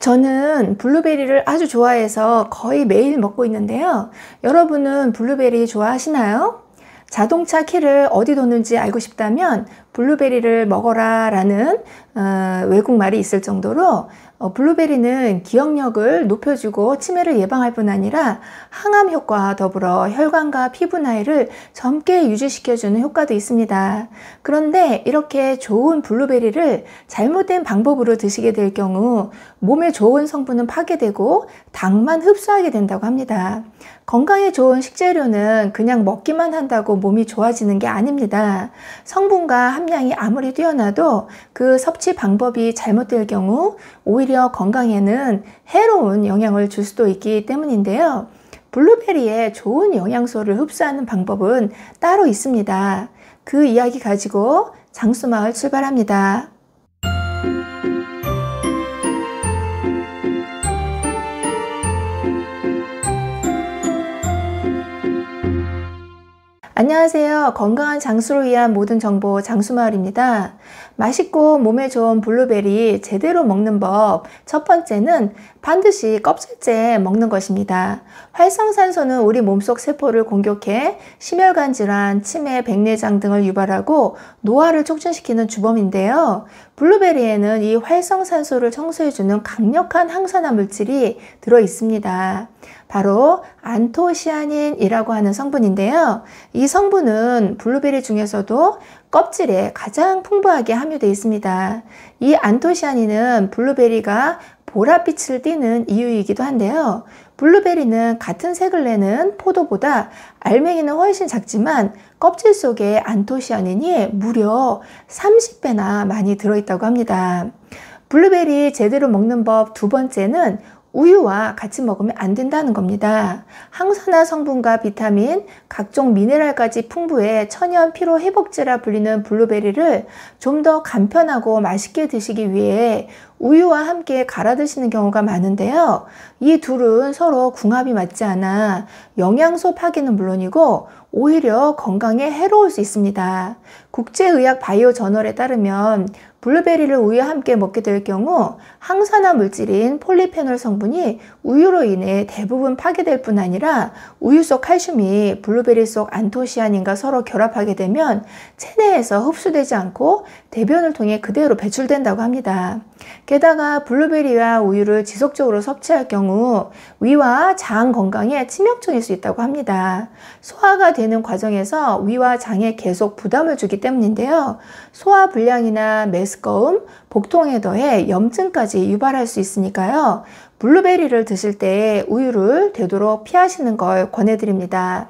저는 블루베리를 아주 좋아해서 거의 매일 먹고 있는데요. 여러분은 블루베리 좋아하시나요? 자동차 키를 어디 뒀는지 알고 싶다면 블루베리를 먹어라 라는 외국 말이 있을 정도로 블루베리는 기억력을 높여주고 치매를 예방할 뿐 아니라 항암 효과와 더불어 혈관과 피부 나이를 젊게 유지시켜주는 효과도 있습니다. 그런데 이렇게 좋은 블루베리를 잘못된 방법으로 드시게 될 경우 몸에 좋은 성분은 파괴되고 당만 흡수하게 된다고 합니다. 건강에 좋은 식재료는 그냥 먹기만 한다고 몸이 좋아지는 게 아닙니다. 성분과 함량이 아무리 뛰어나도 그 섭취 방법이 잘못될 경우 오히려 건강에는 해로운 영향을 줄 수도 있기 때문인데요. 블루베리의 좋은 영양소를 흡수하는 방법은 따로 있습니다. 그 이야기 가지고 장수마을 출발합니다. 안녕하세요. 건강한 장수를 위한 모든 정보 장수마을입니다. 맛있고 몸에 좋은 블루베리 제대로 먹는 법 첫 번째는 반드시 껍질째 먹는 것입니다. 활성산소는 우리 몸속 세포를 공격해 심혈관 질환, 치매, 백내장 등을 유발하고 노화를 촉진시키는 주범인데요. 블루베리에는 이 활성산소를 청소해주는 강력한 항산화 물질이 들어 있습니다. 바로 안토시아닌이라고 하는 성분인데요. 이 성분은 블루베리 중에서도 껍질에 가장 풍부하게 함유되어 있습니다. 이 안토시아닌은 블루베리가 보랏빛을 띠는 이유이기도 한데요. 블루베리는 같은 색을 내는 포도보다 알맹이는 훨씬 작지만 껍질 속에 안토시아닌이 무려 30배나 많이 들어있다고 합니다. 블루베리 제대로 먹는 법 두 번째는 우유와 같이 먹으면 안 된다는 겁니다. 항산화 성분과 비타민, 각종 미네랄까지 풍부해 천연 피로 회복제라 불리는 블루베리를 좀 더 간편하고 맛있게 드시기 위해 우유와 함께 갈아 드시는 경우가 많은데요. 이 둘은 서로 궁합이 맞지 않아 영양소 파괴는 물론이고 오히려 건강에 해로울 수 있습니다. 국제의학 바이오 저널에 따르면 블루베리를 우유와 함께 먹게 될 경우 항산화 물질인 폴리페놀 성분이 우유로 인해 대부분 파괴될 뿐 아니라 우유 속 칼슘이 블루베리 속 안토시아닌과 서로 결합하게 되면 체내에서 흡수되지 않고 대변을 통해 그대로 배출된다고 합니다. 게다가 블루베리와 우유를 지속적으로 섭취할 경우 위와 장 건강에 치명적일 수 있다고 합니다. 소화가 되는 과정에서 위와 장에 계속 부담을 주기 때문인데요. 소화불량이나 메스꺼움, 복통에 더해 염증까지 유발할 수 있으니까요. 블루베리를 드실 때 우유를 되도록 피하시는 걸 권해드립니다.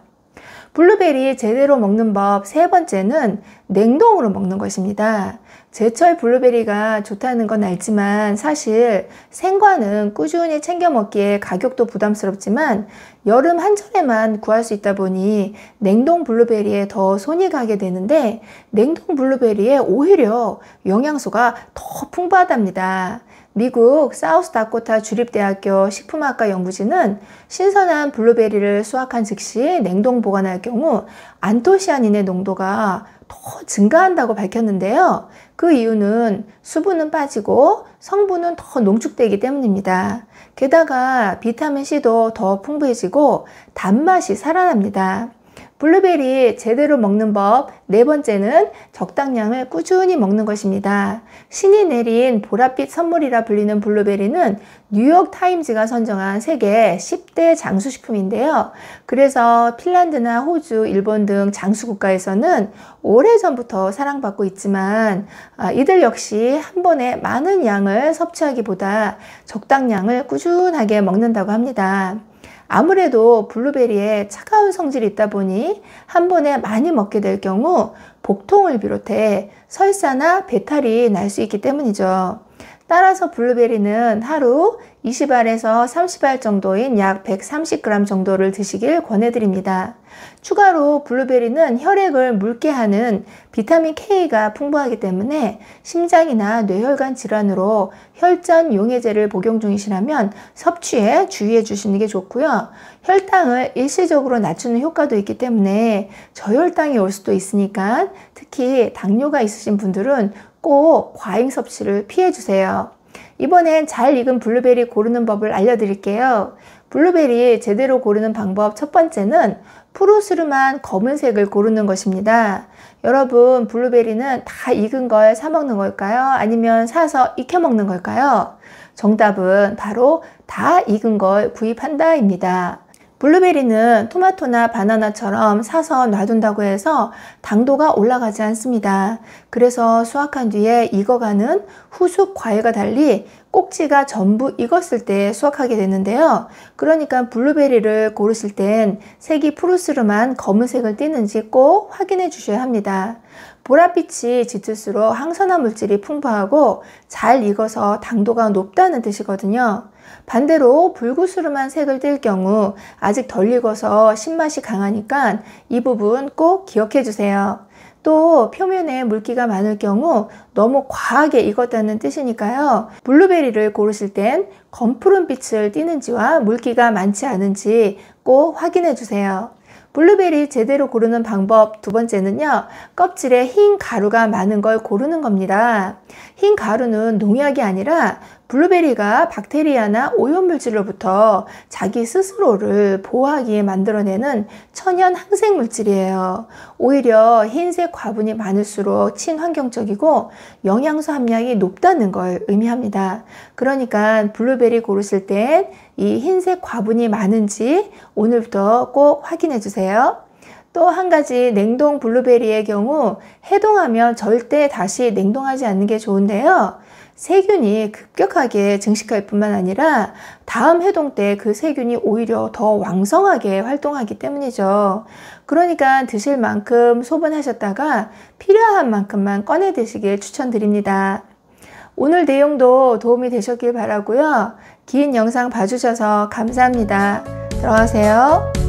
블루베리 제대로 먹는 법 세 번째는 냉동으로 먹는 것입니다. 제철 블루베리가 좋다는 건 알지만 사실 생과는 꾸준히 챙겨 먹기에 가격도 부담스럽지만 여름 한철에만 구할 수 있다 보니 냉동 블루베리에 더 손이 가게 되는데 냉동 블루베리에 오히려 영양소가 더 풍부하답니다. 미국 사우스다코타 주립대학교 식품학과 연구진은 신선한 블루베리를 수확한 즉시 냉동 보관할 경우 안토시아닌의 농도가 더 증가한다고 밝혔는데요. 그 이유는 수분은 빠지고 성분은 더 농축되기 때문입니다. 게다가 비타민C도 더 풍부해지고 단맛이 살아납니다. 블루베리 제대로 먹는 법 네 번째는 적당량을 꾸준히 먹는 것입니다. 신이 내린 보랏빛 선물이라 불리는 블루베리는 뉴욕타임즈가 선정한 세계 10대 장수식품인데요. 그래서 핀란드나 호주, 일본 등 장수국가에서는 오래전부터 사랑받고 있지만 이들 역시 한 번에 많은 양을 섭취하기보다 적당량을 꾸준하게 먹는다고 합니다. 아무래도 블루베리에 차가운 성질이 있다 보니 한 번에 많이 먹게 될 경우 복통을 비롯해 설사나 배탈이 날 수 있기 때문이죠. 따라서 블루베리는 하루 20알에서 30알 정도인 약 130g 정도를 드시길 권해드립니다. 추가로 블루베리는 혈액을 묽게 하는 비타민 K가 풍부하기 때문에 심장이나 뇌혈관 질환으로 혈전 용해제를 복용 중이시라면 섭취에 주의해 주시는 게 좋고요. 혈당을 일시적으로 낮추는 효과도 있기 때문에 저혈당이 올 수도 있으니까 특히 당뇨가 있으신 분들은 꼭 과잉 섭취를 피해 주세요. 이번엔 잘 익은 블루베리 고르는 법을 알려드릴게요. 블루베리 제대로 고르는 방법 첫 번째는 푸르스름한 검은색을 고르는 것입니다. 여러분, 블루베리는 다 익은 걸 사 먹는 걸까요? 아니면 사서 익혀 먹는 걸까요? 정답은 바로 다 익은 걸 구입한다입니다. 블루베리는 토마토나 바나나처럼 사서 놔둔다고 해서 당도가 올라가지 않습니다. 그래서 수확한 뒤에 익어가는 후숙 과일과 달리 꼭지가 전부 익었을 때 수확하게 되는데요. 그러니까 블루베리를 고르실 땐 색이 푸르스름한 검은색을 띠는지 꼭 확인해 주셔야 합니다. 보랏빛이 짙을수록 항산화 물질이 풍부하고 잘 익어서 당도가 높다는 뜻이거든요. 반대로 붉으스름한 색을 띨 경우 아직 덜 익어서 신맛이 강하니까 이 부분 꼭 기억해 주세요. 또 표면에 물기가 많을 경우 너무 과하게 익었다는 뜻이니까요. 블루베리를 고르실 땐 검푸른 빛을 띠는지와 물기가 많지 않은지 꼭 확인해 주세요. 블루베리 제대로 고르는 방법 두 번째는요, 껍질에 흰 가루가 많은 걸 고르는 겁니다. 흰 가루는 농약이 아니라 블루베리가 박테리아나 오염물질로부터 자기 스스로를 보호하기에 만들어내는 천연 항생물질이에요. 오히려 흰색 과분이 많을수록 친환경적이고 영양소 함량이 높다는 걸 의미합니다. 그러니까 블루베리 고르실 땐 이 흰색 과분이 많은지 오늘부터 꼭 확인해 주세요. 또 한 가지 냉동 블루베리의 경우 해동하면 절대 다시 냉동하지 않는 게 좋은데요. 세균이 급격하게 증식할 뿐만 아니라 다음 해동 때 그 세균이 오히려 더 왕성하게 활동하기 때문이죠. 그러니까 드실 만큼 소분하셨다가 필요한 만큼만 꺼내 드시길 추천드립니다. 오늘 내용도 도움이 되셨길 바라고요. 긴 영상 봐주셔서 감사합니다. 들어가세요.